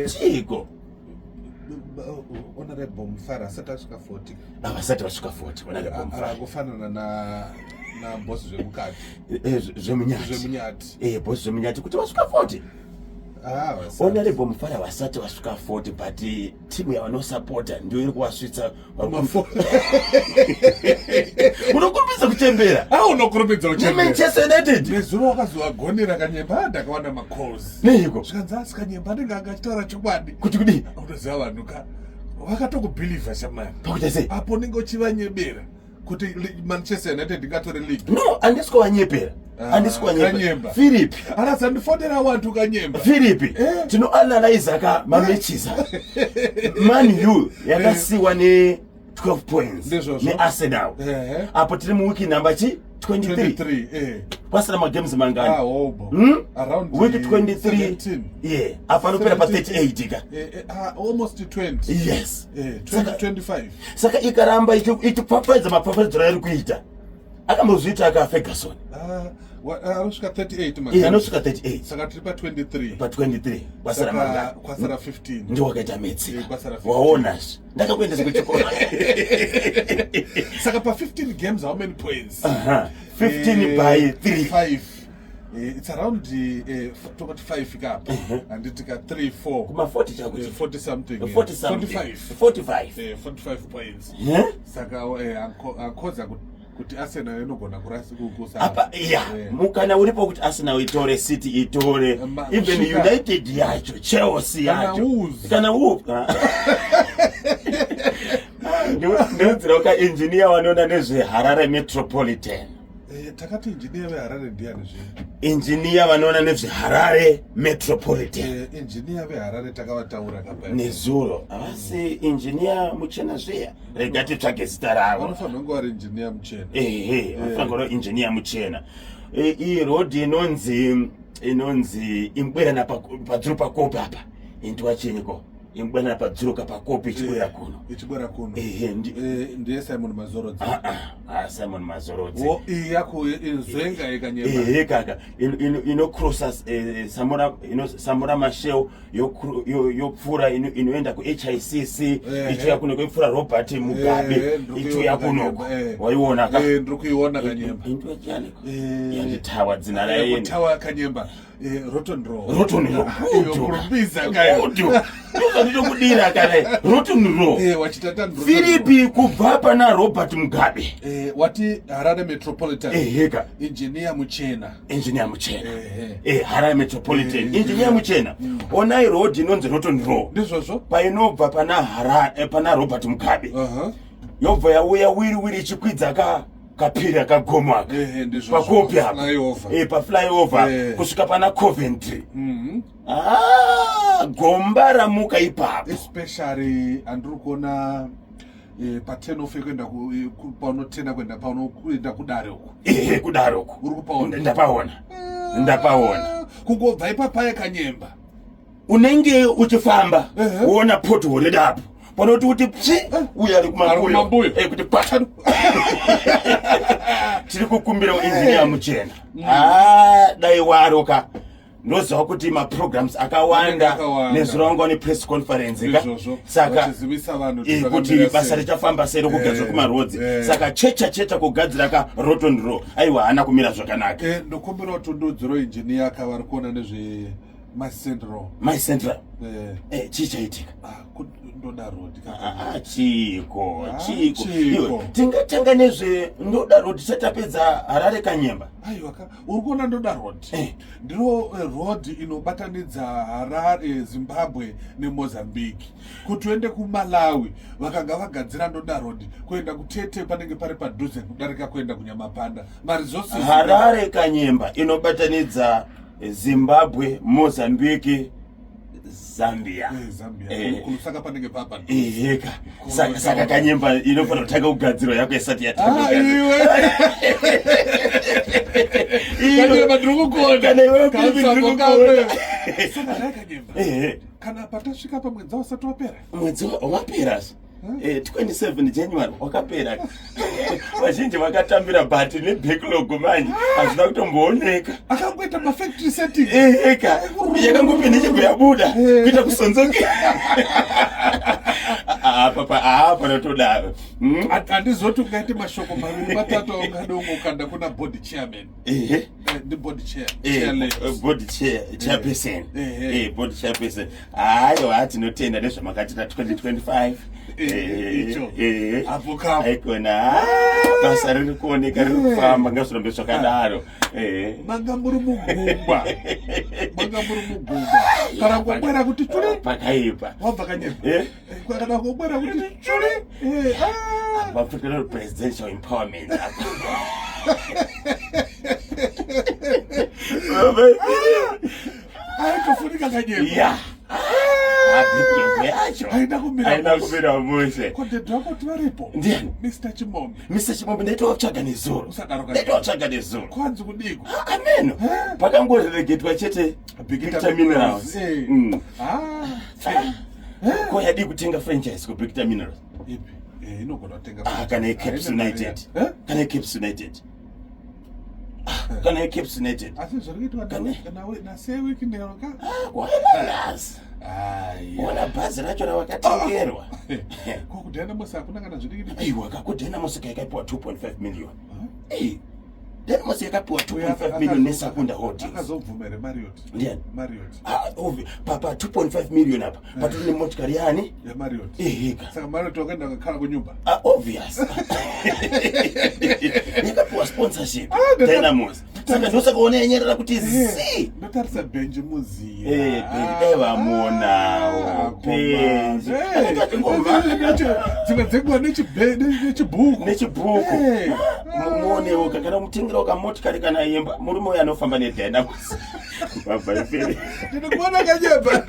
chiko Honorable Mufara sata swika 40 avasati vasvika 40 honorable Mufara kufanana na boss zvemukati zvemunyati boss zvemunyati kuti vasvika 40 honorable Mufara vasati vasvika 40 but timu yavanosapota ndio iri kuvasvitsa unokurumbidza kuchembera unokurumbidza kuchembera Manchester United nezuva wakazovagonera Kanyemba ndakawana makalls neiko zvikanzi asi Kanyemba anenge angachitaura chokwadi kuti kudii unoziva vanhu vakatokubhilivha shamani pakuita sei apo unenge uchivanyebera kuti Manchester United ingatore league no handisi kuvanyepera Kanyemba Philip anazandifodera wantu Kanyemba Philip tinoanalyze ka mamechisa Man U yakasiwa ne 12 points ne Arsenal apo tiri muwiki number 23 pasina magames mangani around week 23 apa nopera pa 38 ka almost 20 yes 25 saka ikaramba ichipfapfaidza mapfapfaidzo rairi kuita akambozviita aka Ferguson anosvika 38 anosvika 38 saka tiri pa 23 kwasara mangani kwasara 15 ndio wakaita metsika waonazve ndakakuendesa kuchikora saka pa 15 games how many points 15 by 5 it's around 25 cup and tika 3 4 kuma 40 chako 40 something 45 points saka ankoza kuti Arsenal inogona kurasa kukusa apa mukana uripo kuti Arsenal itore City itore even United yacho Chelsea yacho kana ndio engineer wanoona nezve Harare Metropolitan takati engineer veHarare ndiani zvino engineer vanoona nezve Harare Metropolitan engineer veHarare takavataura kapa nezuro avasi engineer muchena zveya regati tsvage zita ravo vanofanira kunge vari engineer muchena vanofanira kunge engineer muchena iyi road inonzi imbwerana padzuru pakopi apa indiwa chinyiko imbwerana padzuru pakopi ichibwera kuno ndiye Simon Mazorodzi Simon Mazorodzi yako inzwenga ikanyemba kaka inocrossa Samora Machel yopfura inoenda ku HICC ichiya kuno kwepfura Robert Mugabe ichiya kunoko waiona ka ndiri kuiona Kanyemba into chani yanditawa dzina raye tawa Kanyemba Rotten Row kurumbiza kayo ndinokudira kana Rotten Row wachitata Philip kubva pana Robert Mugabe wati Harare Metropolitan heka engineer muchena Harare Metropolitan engineer muchena onai road inonzi Rotten Row ndizvozvo painobva pana Robert Mugabe yobva yauya wiri ichikwidza kapira kagomwa pakopi apa pa flyover kusvika pana Coventry gomba ramuka ipapo especially andiri kuona pa10 of kuenda paunotenda kuenda paunoenda kudaroko kudaroko uri kupaona ndapaona kungobva ipapaya Kanyemba unenge uchifamba uona pothole dapo panoti kuti uya ari kumambuyo kuti kwata tiri kukumbira engineer muchena dai waroka noziva kuti maprograms akawanda nezvirongo nepress conference saka kuti basa richafamba sei rokugadzira kumarodzi saka checha kugadzira ka Rotten Row aiwa hana kumira zvakanaka ndokumbira kuti ndodziro engineer akavari kuona nezve my central chichaitika ndoda road chiko tingatanga nezve ndoda road satapedza Harare Kanyemba aiwa uri kuona ndoda road ndiro road inobatanidza Harare Zimbabwe neMozambique kuti uende kuMalawi vakanga vagadzira ndoda road kuenda kutete panenge pari padhuze kudarika kuenda kuNyamapanda maresources Harare Kanyemba inobatanidza Zimbabwe, Mozambique, Zambia. Kulusaka panenge papa. Saka Kanyemba inofanira kutanga kugadzirwa yako isati yatanga. Kanyemba ndikukuona. Kana iwe ndikukuona. Saka Kanyemba. Kana patasvika pamwedzi wasati wapera. Mwedzi wapera. 27 January wakapera. Vazhinji vakatambira bhati nebacklog manje hazvina kutombooneka. Akangoita mafactory setting. Eka yakangopinda ichigoyabuda kuita kusonzoke. Papa panotodaro. Handizoti ungaite mashoko maviri matatu aungadongo ukanda kuna board chairman. The board chair. Board chairperson. Board chairperson. Hayo hatinotenda nezvamakatita 2025. Apo kapo. Aikona basa riri kuoneka riri kufamba ngazvirambe zvakadaro. Manga muri mugungwa. Kana ngobwera kuti tuli pakaipa. Wabva kanyemba. Kana ngobwera kuti tuli. Vapfekera presidential empowerment. Aitofunika kanyemba. Yeah. Aina kumira mose. Konde drako twaripo. Ndiani? Mr. Chimombe ndaitwa kutsvaga nezuro. Kwanzi kudiko. Ameno. Pakangoregetwa chete Bigita Minerals. Ko yadi kutenga franchise ku Bigita Minerals. Ipi? Inogona kutenga. Kana Caps United. Kana Caps United. Kana Caps United. Asi zvirikuitwa na sewe kinderoka. Walas. Wala bhazi racho ravakatengerwa. Kokudhena musi hakuna kana zvidikidi. Aiwa kakudhena musi yakapiwa 2.5 million. Then musi yakapiwa 2.5 million neSakunda Holdings. Akazobvumere Marriott. Ndiani? Marriott. Papa 2.5 million apa. Paturi nemotikari yani? Ya Marriott. Saka Marriott wakaenda kakhala kunyumba. Obvious. Yakapiwa sponsorship. Dynamos. Saka ndosakaona yenyerera kuti zi. Ndotarisa Benji Muzi. Benji vamuonawo. Benji. Dzimwe dzenguva nechibhuku. Muonewo kakana mutengera kamotikari kana yemba murume uyo anofamba nedynamos. Baba ifere. Ndinokuona kanyemba.